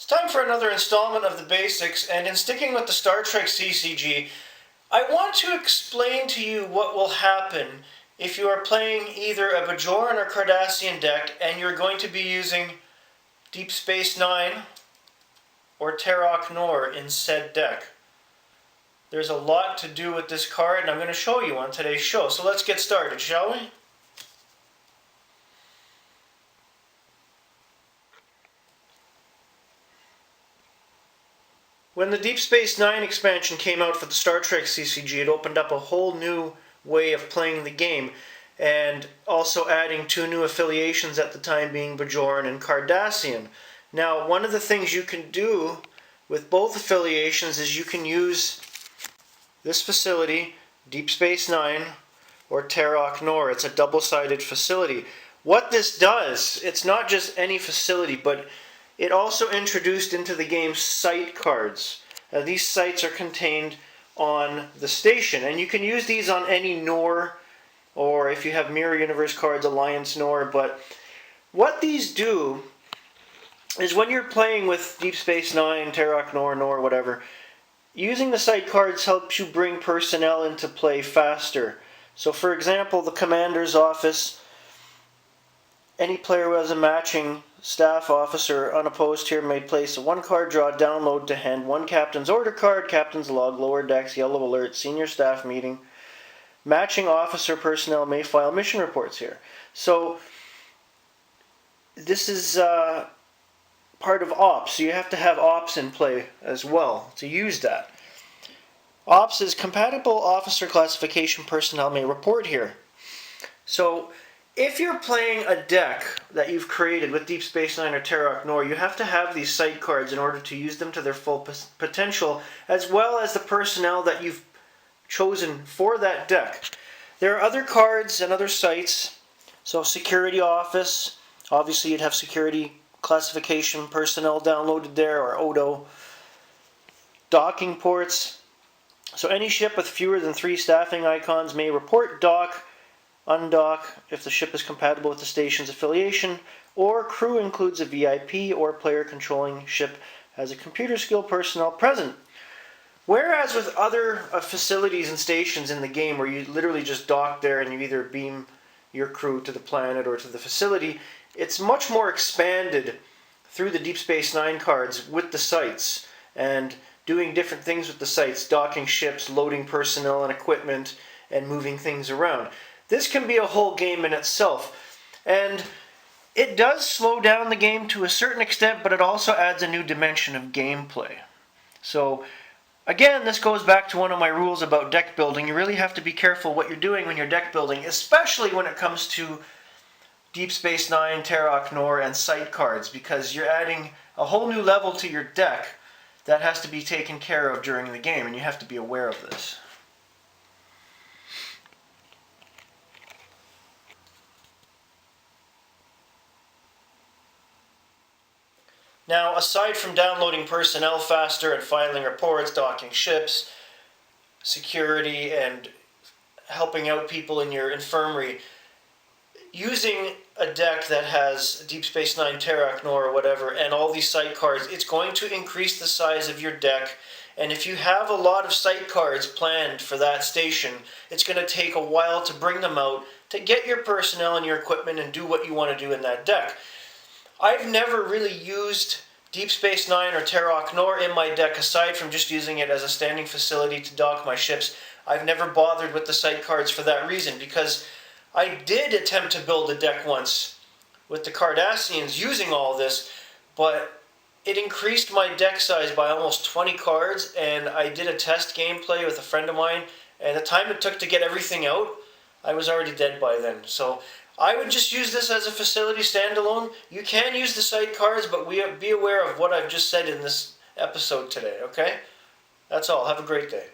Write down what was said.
It's time for another installment of the basics, and in sticking with the Star Trek CCG, I want to explain to you what will happen if you are playing either a Bajoran or Cardassian deck and you're going to be using Deep Space Nine or Terok Nor in said deck. There's a lot to do with this card, and I'm going to show you on today's show. So let's get started, shall we? When the Deep Space Nine expansion came out for the Star Trek CCG, it opened up a whole new way of playing the game, and also adding two new affiliations at the time being Bajoran and Cardassian. Now, one of the things you can do with both affiliations is you can use this facility, Deep Space Nine or Terok Nor. It's a double-sided facility. What this does, it's not just any facility, but it also introduced into the game site cards. These sites are contained on the station, and you can use these on any Nor, or if you have Mirror Universe cards, Alliance Nor. But what these do is when you're playing with Deep Space Nine, Terok Nor, whatever, using the site cards helps you bring personnel into play faster. So for example, the commander's office, any player who has a matching staff officer unopposed here may place a one-card draw download to hand, one captain's order card, captain's log, lower decks, yellow alert, senior staff meeting. Matching officer personnel may file mission reports here. So this is part of ops, so you have to have ops in play as well to use that. Ops is compatible officer classification personnel may report here. So if you're playing a deck that you've created with Deep Space Nine or Terok Nor, you have to have these site cards in order to use them to their full potential, as well as the personnel that you've chosen for that deck. There are other cards and other sites. So security office, obviously you'd have security classification personnel downloaded there, or Odo. Docking ports. So any ship with fewer than 3 staffing icons may report dock, undock if the ship is compatible with the station's affiliation, or crew includes a VIP or player controlling ship has a computer skill personnel present. Whereas with other facilities and stations in the game where you literally just dock there and you either beam your crew to the planet or to the facility, it's much more expanded through the Deep Space Nine cards with the sites and doing different things with the sites, docking ships, loading personnel and equipment, and moving things around. This can be a whole game in itself, and it does slow down the game to a certain extent, but it also adds a new dimension of gameplay. So again, this goes back to one of my rules about deck building. You really have to be careful what you're doing when you're deck building, especially when it comes to Deep Space Nine, Terok Nor, and site cards, because you're adding a whole new level to your deck that has to be taken care of during the game, and you have to be aware of this. Now, aside from downloading personnel faster and filing reports, docking ships, security, and helping out people in your infirmary, using a deck that has Deep Space Nine, Terok Nor, or whatever, and all these site cards, it's going to increase the size of your deck. And if you have a lot of site cards planned for that station, it's going to take a while to bring them out to get your personnel and your equipment and do what you want to do in that deck. I've never really used Deep Space Nine or Terok Nor in my deck aside from just using it as a standing facility to dock my ships. I've never bothered with the site cards for that reason, because I did attempt to build a deck once with the Cardassians using all this, but it increased my deck size by almost 20 cards, and I did a test gameplay with a friend of mine, and the time it took to get everything out, I was already dead by then. So I would just use this as a facility standalone. You can use the site cards, but be aware of what I've just said in this episode today, okay? That's all. Have a great day.